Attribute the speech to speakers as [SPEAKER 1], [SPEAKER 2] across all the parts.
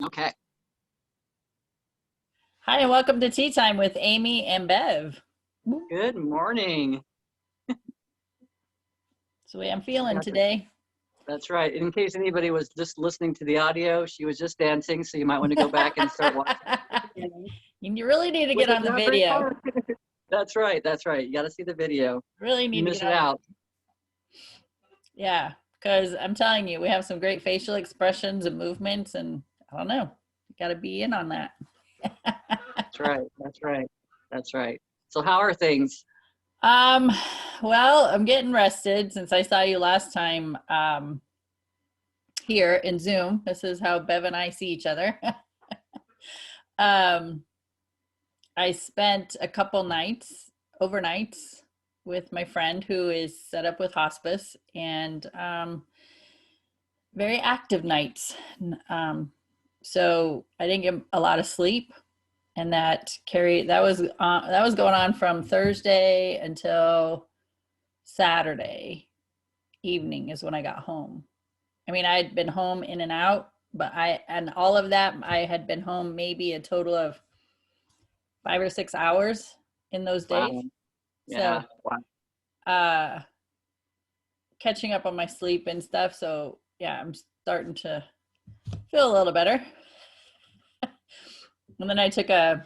[SPEAKER 1] Okay.
[SPEAKER 2] Hi, and welcome to Tea Time with Amie and Bev.
[SPEAKER 1] Good morning.
[SPEAKER 2] That's the way I'm feeling
[SPEAKER 1] Yeah,
[SPEAKER 2] today.
[SPEAKER 1] that's right. In case anybody was just listening to the audio, she was just dancing, so you might want to go back and start watching it,
[SPEAKER 2] You really need to
[SPEAKER 1] which
[SPEAKER 2] get
[SPEAKER 1] is
[SPEAKER 2] on the
[SPEAKER 1] not very
[SPEAKER 2] video.
[SPEAKER 1] hard. That's right. That's right. You got to see the video.
[SPEAKER 2] Really
[SPEAKER 1] You
[SPEAKER 2] need to
[SPEAKER 1] miss
[SPEAKER 2] get
[SPEAKER 1] it
[SPEAKER 2] on.
[SPEAKER 1] out.
[SPEAKER 2] Yeah, because I'm telling you, we have some great facial expressions and movements, and I don't know, you got to be in on that.
[SPEAKER 1] That's right. That's right. That's right. So how are things?
[SPEAKER 2] Um, well, I'm getting rested since I saw you last time here in Zoom. This is how Bev and I see each other. um, I spent a couple nights, overnights, with my friend who is set up with hospice, and very active nights. So I didn't get a lot of sleep, and that was going on from Thursday until Saturday evening is when I got home. I mean, I had been home in and out, but and all of that, I had been home maybe a total of 5 or 6 hours in those days.
[SPEAKER 1] Wow.
[SPEAKER 2] So
[SPEAKER 1] Yeah. Wow.
[SPEAKER 2] uh catching up on my sleep and stuff. So yeah, I'm starting to feel a little better. And then I took a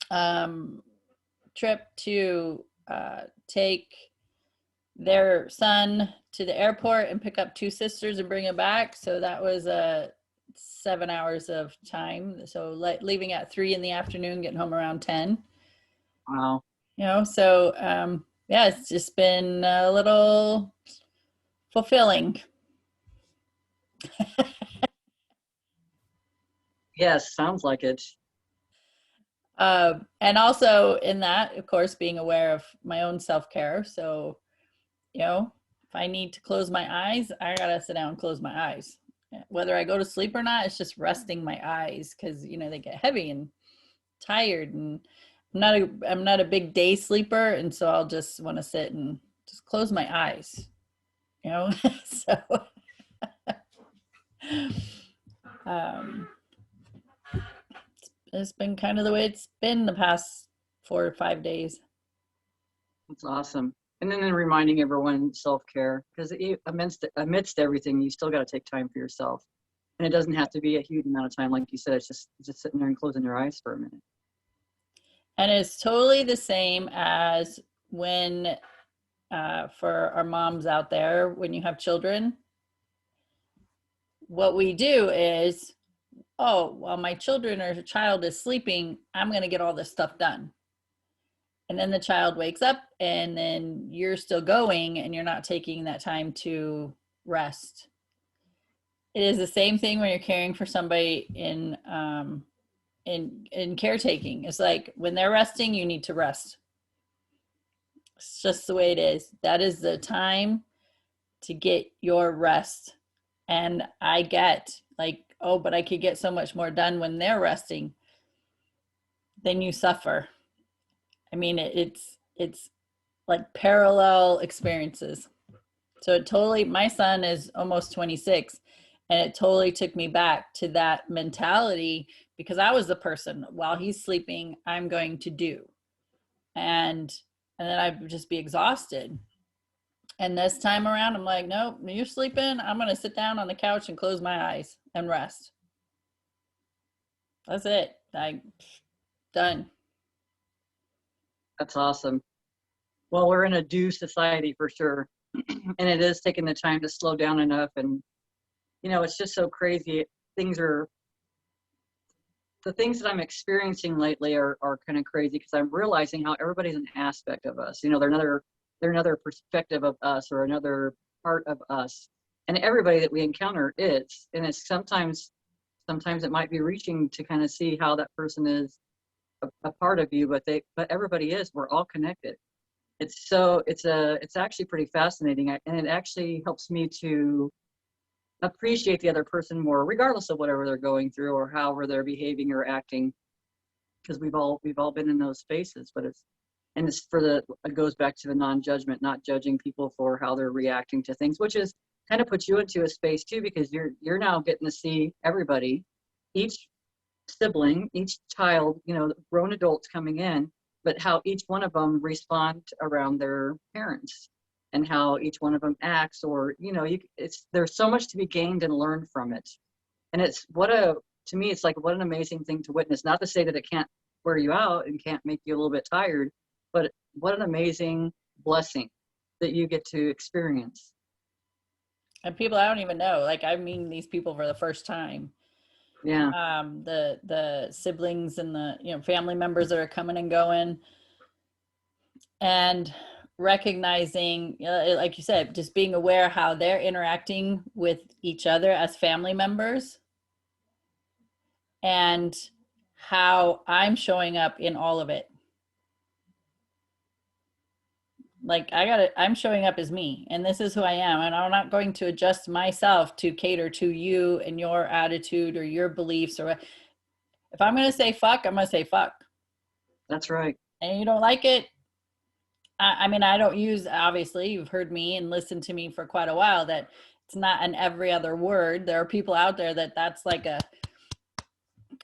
[SPEAKER 2] um trip to take their son to the airport and pick up two sisters and bring them back. So that was 7 hours of time. So leaving at 3 in the afternoon, getting home around 10.
[SPEAKER 1] Wow.
[SPEAKER 2] So yeah, it's just been a little fulfilling.
[SPEAKER 1] Yes. Sounds like it.
[SPEAKER 2] And also in that, of course, being aware of my own self-care. So, if I need to close my eyes, I gotta sit down and close my eyes. Whether I go to sleep or not, it's just resting my eyes because they get heavy and tired, and I'm not a big day sleeper, and so I'll just want to sit and just close my eyes. So um, it's been kind of the way it's been the past 4 or 5 days.
[SPEAKER 1] That's awesome. And then reminding everyone self-care, because amidst everything, you still got to take time for yourself. And it doesn't have to be a huge amount of time. Like you said, it's just sitting there and closing your eyes for a minute.
[SPEAKER 2] And it's totally the same as when, for our moms out there, when you have children, what we do is, oh, while my children or child is sleeping, I'm going to get all this stuff done. And then the child wakes up, and then you're still going, and you're not taking that time to rest. It is the same thing when you're caring for somebody in caretaking. It's like when they're resting, you need to rest. It's just the way it is. That is the time to get your rest. And I get like, oh, but I could get so much more done when they're resting. Then you suffer. I mean, it's like parallel experiences. So it totally, my son is almost 26, and it totally took me back to that mentality because I was the person while he's sleeping, I'm going to do. And and then I'd just be exhausted. And this time around, I'm like, nope, you're sleeping. I'm going to sit down on the couch and close my eyes and rest. That's it. Done.
[SPEAKER 1] That's awesome. Well, we're in a do society for sure. And it is taking the time to slow down enough. And, it's just so crazy. Things are, the things that I'm experiencing lately are kind of crazy because I'm realizing how everybody's an aspect of us. They're another perspective of us or another part of us. And everybody that we encounter is. And it's sometimes it might be reaching to kind of see how that person is a part of you, but everybody is. We're all connected. It's actually pretty fascinating, and it actually helps me to appreciate the other person more, regardless of whatever they're going through or however they're behaving or acting, because we've all been in those spaces. But it goes back to the non-judgment, not judging people for how they're reacting to things, which is kind of puts you into a space too, because you're now getting to see everybody, each sibling, each child, you know, grown adults coming in, but how each one of them respond around their parents and how each one of them acts, or, you know, there's so much to be gained and learned from it. And to me, it's like, what an amazing thing to witness. Not to say that it can't wear you out and can't make you a little bit tired, but what an amazing blessing that you get to experience.
[SPEAKER 2] And people I don't even know, like I meet these people for the first time.
[SPEAKER 1] Yeah.
[SPEAKER 2] The siblings and the, you know, family members that are coming and going, and recognizing, like you said, just being aware how they're interacting with each other as family members, and how I'm showing up in all of it. Like I'm showing up as me, and this is who I am, and I'm not going to adjust myself to cater to you and your attitude or your beliefs. Or if I'm going to say fuck, I'm going to say fuck.
[SPEAKER 1] That's right.
[SPEAKER 2] And you don't like it, I mean, I don't use, obviously, you've heard me and listened to me for quite a while, that it's not an every other word. There are people out there that's like a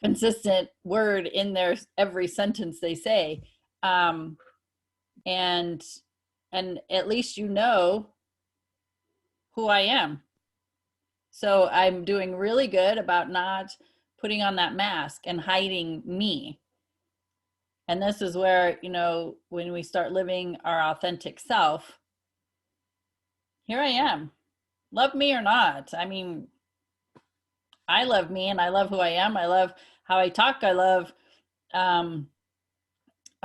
[SPEAKER 2] consistent word in their every sentence they say. And at least you know who I am. So I'm doing really good about not putting on that mask and hiding me. And this is where, you know, when we start living our authentic self, here I am. Love me or not. I mean, I love me and I love who I am. I love how I talk. I love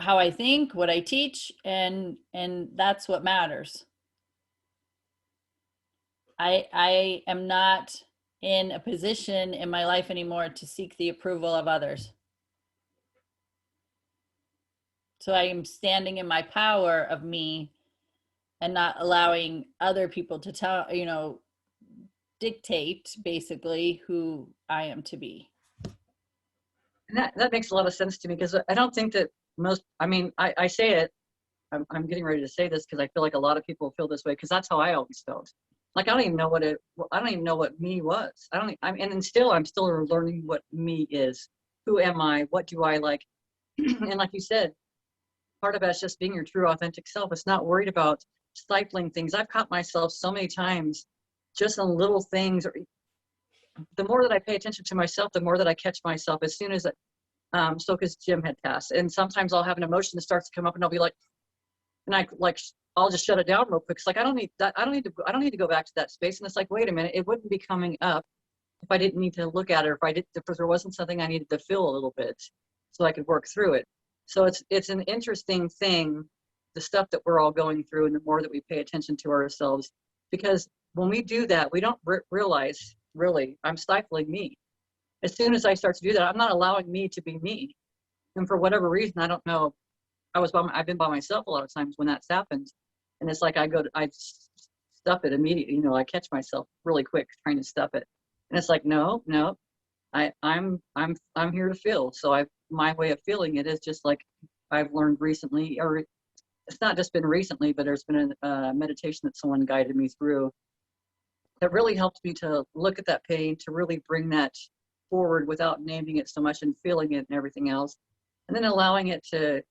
[SPEAKER 2] how I think, what I teach, and that's what matters. I am not in a position in my life anymore to seek the approval of others. So I am standing in my power of me and not allowing other people to tell, you know, dictate basically who I am to be.
[SPEAKER 1] And that makes a lot of sense to me, because I don't think that I mean, I say it, I'm getting ready to say this because I feel like a lot of people feel this way, because that's how I always felt. Like, I don't even know what me was. And still, I'm still learning what me is. Who am I? What do I like? And like you said, part of it's just being your true authentic self. It's not worried about stifling things. I've caught myself so many times just on little things. Or the more that I pay attention to myself, the more that I catch myself. As soon as Soka's Jim had passed, and sometimes I'll have an emotion that starts to come up, and I'll be like, I'll just shut it down real quick. It's like, I don't need that. I don't need to go back to that space. And it's like, wait a minute, it wouldn't be coming up if I didn't need to look at it, or if there wasn't something I needed to feel a little bit so I could work through it. So it's an interesting thing, the stuff that we're all going through, and the more that we pay attention to ourselves, because when we do that, we don't realize, really, I'm stifling me. As soon as I start to do that, I'm not allowing me to be me. And for whatever reason, I don't know, I've been by myself a lot of times when that's happened. And it's like, I stuff it immediately. You know, I catch myself really quick trying to stuff it. And it's like, no, I'm here to feel. So my way of feeling it is just like I've learned recently, or it's not just been recently, but there's been a meditation that someone guided me through that really helped me to look at that pain, to really bring that forward without naming it so much and feeling it and everything else. And then allowing it to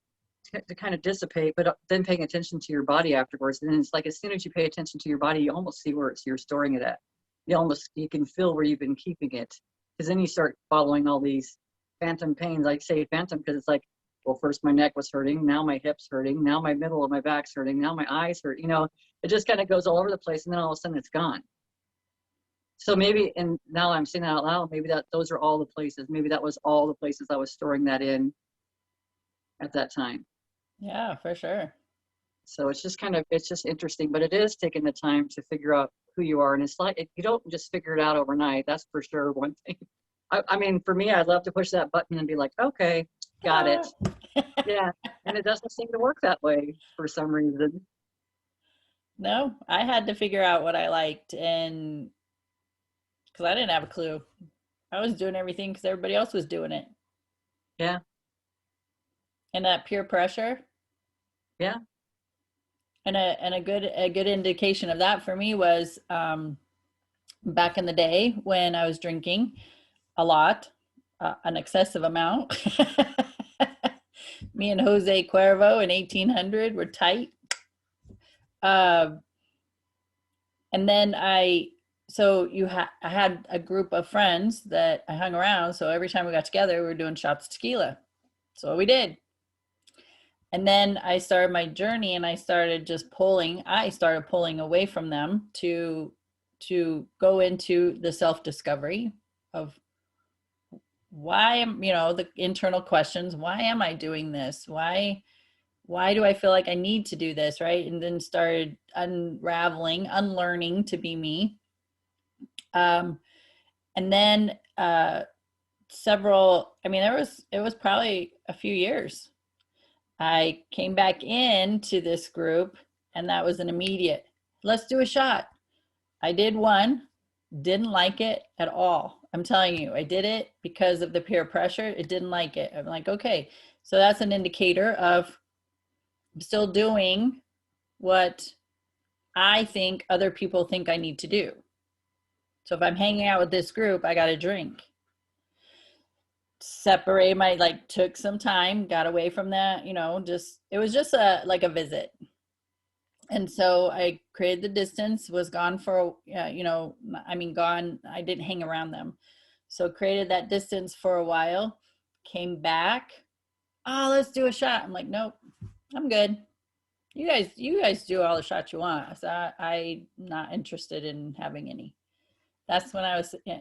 [SPEAKER 1] kind of dissipate, but then paying attention to your body afterwards. And then it's like, as soon as you pay attention to your body, you almost see where you're storing it at. You can feel where you've been keeping it. Because then you start following all these phantom pains. I say phantom because it's like, well, first my neck was hurting, now my hips hurting, now my middle of my back's hurting, now my eyes hurt. You know, it just kind of goes all over the place, and then all of a sudden it's gone. So maybe, and now I'm saying that out loud, maybe those are all the places. Maybe that was all the places I was storing that in at that time.
[SPEAKER 2] Yeah, for sure.
[SPEAKER 1] So it's just interesting, but it is taking the time to figure out who you are. And it's like, you don't just figure it out overnight. That's for sure one thing. I mean, for me, I'd love to push that button and be like, okay, got it. Yeah. And it doesn't seem to work that way for some reason.
[SPEAKER 2] No, I had to figure out what I liked, and because I didn't have a clue. I was doing everything because everybody else was doing it.
[SPEAKER 1] Yeah.
[SPEAKER 2] And that peer pressure.
[SPEAKER 1] Yeah.
[SPEAKER 2] And a good indication of that for me was back in the day when I was drinking a lot, an excessive amount. Me and Jose Cuervo in 1800 were tight. Uh, and then I had a group of friends that I hung around. So every time we got together, we were doing shots of tequila. So we did. And then I started my journey, and I started pulling away from them to go into the self-discovery of why am, the internal questions, why am I doing this? Why do I feel like I need to do this, right? And then started unlearning to be me. And then it was probably a few years. I came back into this group, and that was an immediate, let's do a shot. I did one, didn't like it at all. I'm telling you, I did it because of the peer pressure. It didn't like it. I'm like, okay, so that's an indicator of still doing what I think other people think I need to do. So if I'm hanging out with this group, I got to drink. Took some time, got away from that, it was just a visit. And so I created the distance, was gone for, gone, I didn't hang around them. So created that distance for a while, came back. Oh, let's do a shot. I'm like, nope, I'm good. You guys do all the shots you want. So I'm not interested in having any. That's when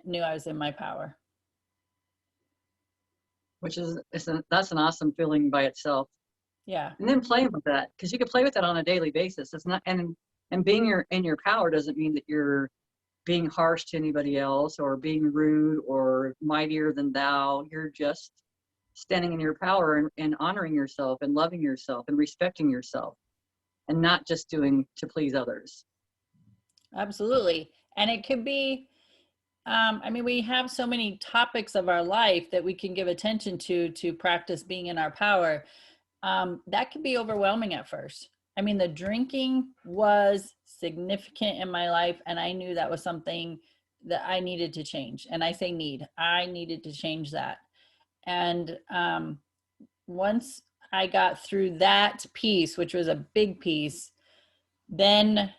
[SPEAKER 2] knew I was in my power.
[SPEAKER 1] Which that's an awesome feeling by itself.
[SPEAKER 2] Yeah.
[SPEAKER 1] And then playing with that, because you can play with that on a daily basis. It's not, and being in your power doesn't mean that you're being harsh to anybody else or being rude or mightier than thou. You're just standing in your power and honoring yourself and loving yourself and respecting yourself, and not just doing to please others.
[SPEAKER 2] Absolutely. And it could be, we have so many topics of our life that we can give attention to practice being in our power. That can be overwhelming at first. The drinking was significant in my life, and I knew that was something that I needed to change. And I say I needed to change that. And once I got through that piece, which was a big piece, then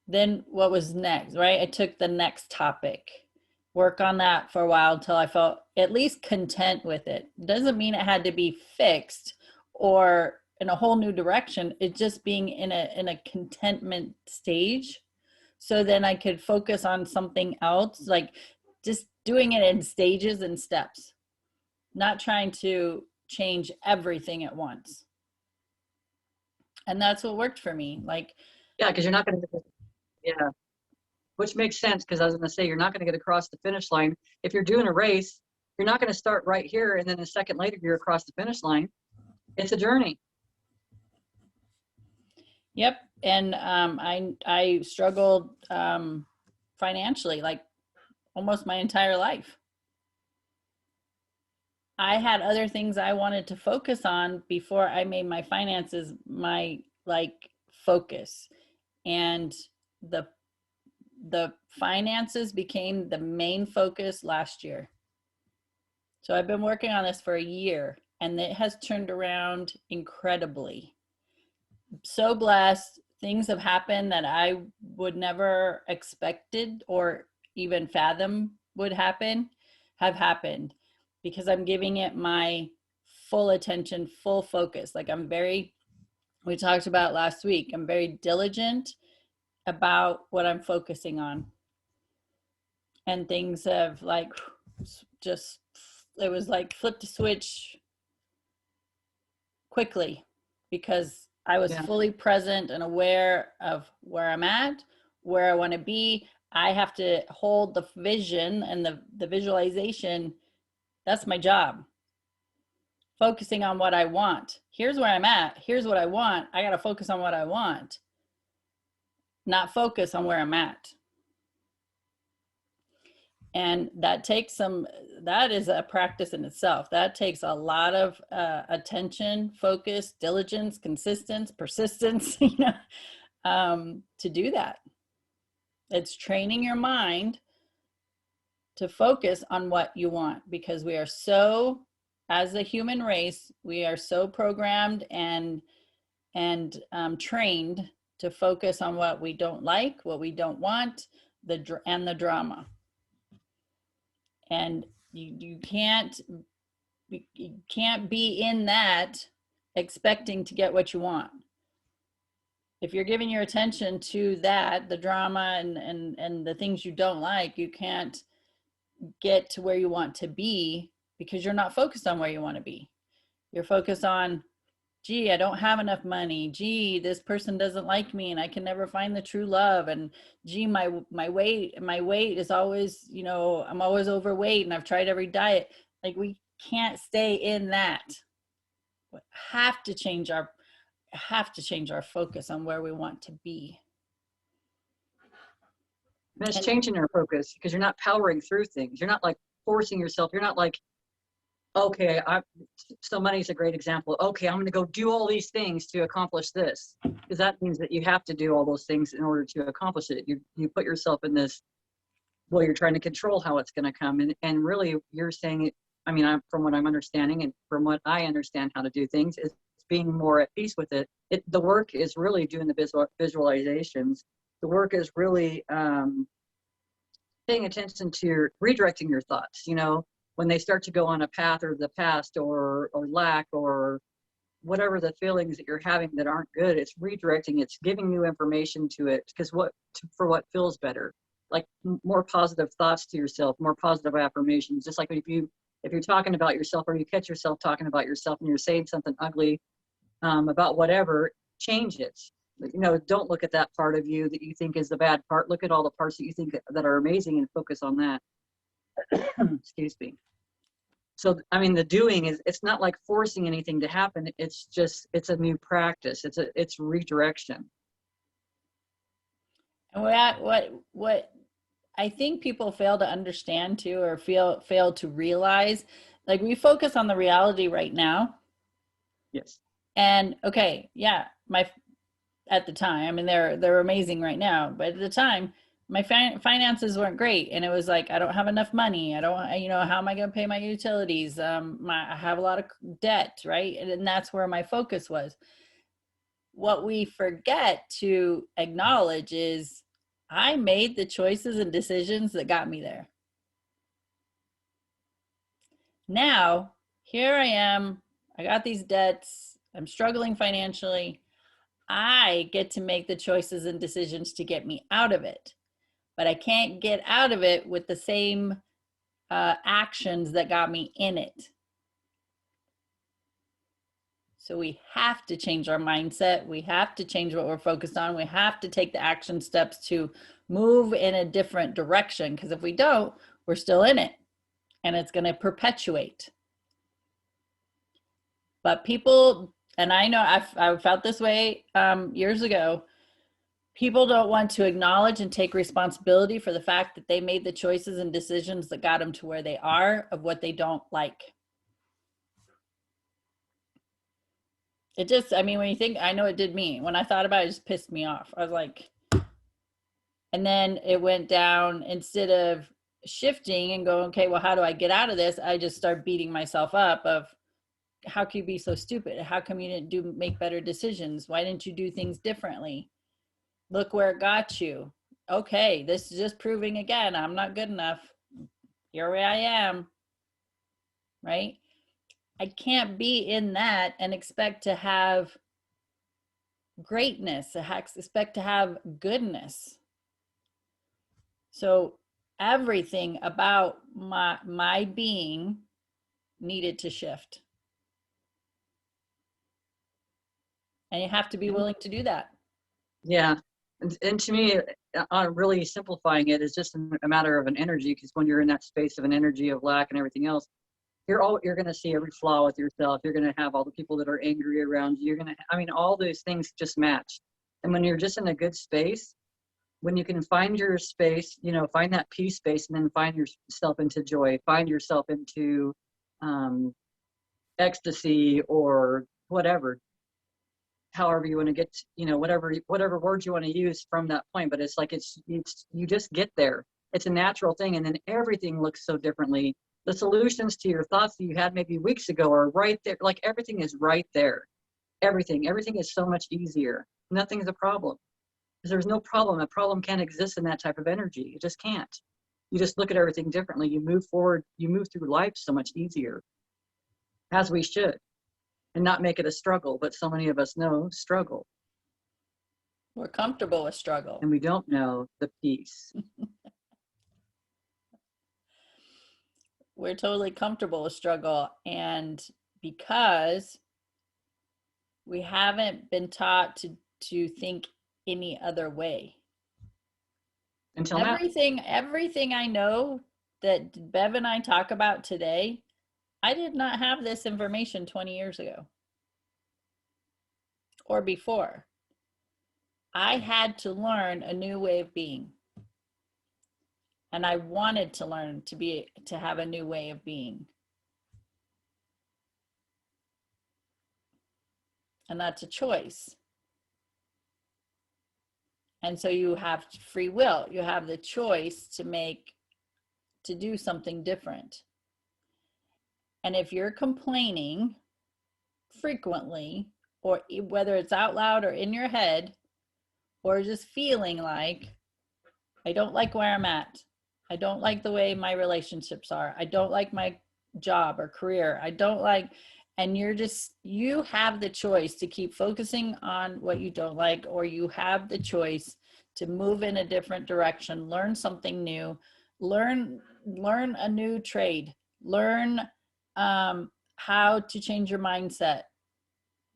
[SPEAKER 2] what was next, right? I took the next topic, work on that for a while until I felt at least content with it. Doesn't mean it had to be fixed or in a whole new direction. It's just being in a contentment stage. So then I could focus on something else, like just doing it in stages and steps, not trying to change everything at once. And that's what worked for me.
[SPEAKER 1] Yeah, because you're not going to, yeah, which makes sense, because I was going to say, you're not going to get across the finish line. If you're doing a race, you're not going to start right here and then a second later you're across the finish line. It's a journey.
[SPEAKER 2] Yep. And I struggled financially, like almost my entire life. I had other things I wanted to focus on before I made my finances my focus. And the finances became the main focus last year. So I've been working on this for a year, and it has turned around incredibly. So blessed. Things have happened that I would never expected or even fathom would happen, have happened, because I'm giving it my full attention, full focus. We talked about last week, I'm very diligent about what I'm focusing on. And things have it was like flip the switch quickly, because I was fully present and aware of where I'm at, where I want to be. I have to hold the vision and the visualization. That's my job. Focusing on what I want. Here's where I'm at. Here's what I want. I got to focus on what I want, not focus on where I'm at. And that is a practice in itself. That takes a lot of attention, focus, diligence, consistency, persistence, to do that. It's training your mind to focus on what you want, because we are so, as a human race, we are so programmed and trained to focus on what we don't like, what we don't want, and the drama. And you can't be in that expecting to get what you want. If you're giving your attention to that, the drama and the things you don't like, you can't get to where you want to be, because you're not focused on where you want to be. You're focused on, gee, I don't have enough money. Gee, this person doesn't like me and I can never find the true love. And gee, my weight is always, I'm always overweight and I've tried every diet. Like, we can't stay in that. We have to change our focus on where we want to be.
[SPEAKER 1] And it's changing your focus, because you're not powering through things. You're not like forcing yourself. You're not like, okay, so money's a great example. Okay, I'm going to go do all these things to accomplish this, because that means that you have to do all those things in order to accomplish it. You put yourself in this, well, you're trying to control how it's going to come. And really you're saying, I mean, from what I'm understanding and from what I understand how to do things, is being more at peace with it. The work is really doing the visualizations. The work is really paying attention to redirecting your thoughts. When they start to go on a path or the past or lack or whatever the feelings that you're having that aren't good, it's redirecting. It's giving you information to it, because for what feels better, like more positive thoughts to yourself, more positive affirmations. Just like if you're talking about yourself, or you catch yourself talking about yourself and you're saying something ugly about whatever, change it. Don't look at that part of you that you think is the bad part. Look at all the parts that you think that are amazing and focus on that. Excuse me. So, I mean, the doing it's not like forcing anything to happen. It's a new practice. It's redirection.
[SPEAKER 2] And what I think people fail to understand too, or fail to realize, like, we focus on the reality right now.
[SPEAKER 1] Yes.
[SPEAKER 2] And okay, yeah, at the time, I mean, they're amazing right now, but at the time, my finances weren't great, and it was like, I don't have enough money. I don't, how am I going to pay my utilities? I have a lot of debt, right? And that's where my focus was. What we forget to acknowledge is, I made the choices and decisions that got me there. Now, here I am. I got these debts. I'm struggling financially. I get to make the choices and decisions to get me out of it. But I can't get out of it with the same actions that got me in it. So we have to change our mindset. We have to change what we're focused on. We have to take the action steps to move in a different direction, because if we don't, we're still in it and it's going to perpetuate. But people, and I know I felt this way years ago, people don't want to acknowledge and take responsibility for the fact that they made the choices and decisions that got them to where they are, of what they don't like. It just, I mean, when you think, I know it did me. When I thought about it, it just pissed me off. I was like, and then it went down. Instead of shifting and going, okay, well, how do I get out of this? I just start beating myself up of, how can you be so stupid? How come you didn't make better decisions? Why didn't you do things differently? Look where it got you. Okay, this is just proving again, I'm not good enough. Here I am, right? I can't be in that and expect to have greatness, expect to have goodness. So everything about my being needed to shift. And you have to be willing to do that.
[SPEAKER 1] Yeah. And to me, really simplifying it is just a matter of an energy, because when you're in that space of an energy of lack and everything else, you're going to see every flaw with yourself. You're going to have all the people that are angry around you. All those things just match. And when you're just in a good space, when you can find your space, find that peace space, and then find yourself into joy, find yourself into ecstasy or whatever, however you want to get, whatever words you want to use from that point. But it's like, you just get there. It's a natural thing. And then everything looks so differently. The solutions to your thoughts that you had maybe weeks ago are right there. Like everything is right there. Everything is so much easier. Nothing's a problem. Because there's no problem. A problem can't exist in that type of energy. It just can't. You just look at everything differently. You move forward. You move through life so much easier, as we should, and not make it a struggle. But so many of us know struggle.
[SPEAKER 2] We're comfortable with struggle.
[SPEAKER 1] And we don't know the peace.
[SPEAKER 2] We're totally comfortable with struggle. And because we haven't been taught to think any other way.
[SPEAKER 1] Until now.
[SPEAKER 2] Everything I know that Bev and I talk about today, I did not have this information 20 years ago or before. I had to learn a new way of being. And I wanted to learn to have a new way of being. And that's a choice. And so you have free will. You have the choice to do something different. And if you're complaining frequently, or whether it's out loud or in your head, or just feeling like, I don't like where I'm at. I don't like the way my relationships are. I don't like my job or career. I don't like, and you have the choice to keep focusing on what you don't like, or you have the choice to move in a different direction, learn something new, learn a new trade, learn how to change your mindset,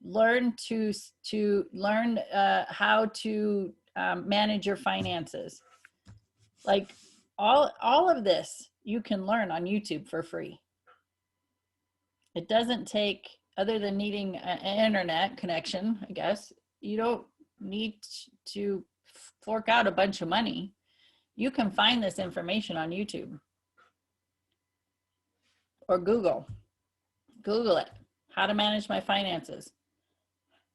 [SPEAKER 2] learn how to manage your finances. Like all of this you can learn on YouTube for free. It doesn't take, other than needing an internet connection, I guess, you don't need to fork out a bunch of money. You can find this information on YouTube or Google it. How to manage my finances,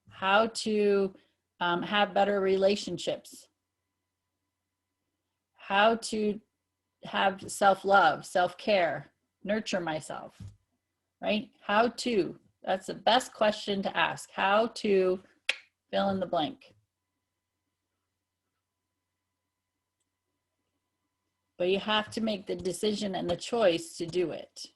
[SPEAKER 2] how to have better relationships, how to have self-love, self-care, nurture myself, right? That's the best question to ask. How to fill in the blank. But you have to make the decision and the choice to do it.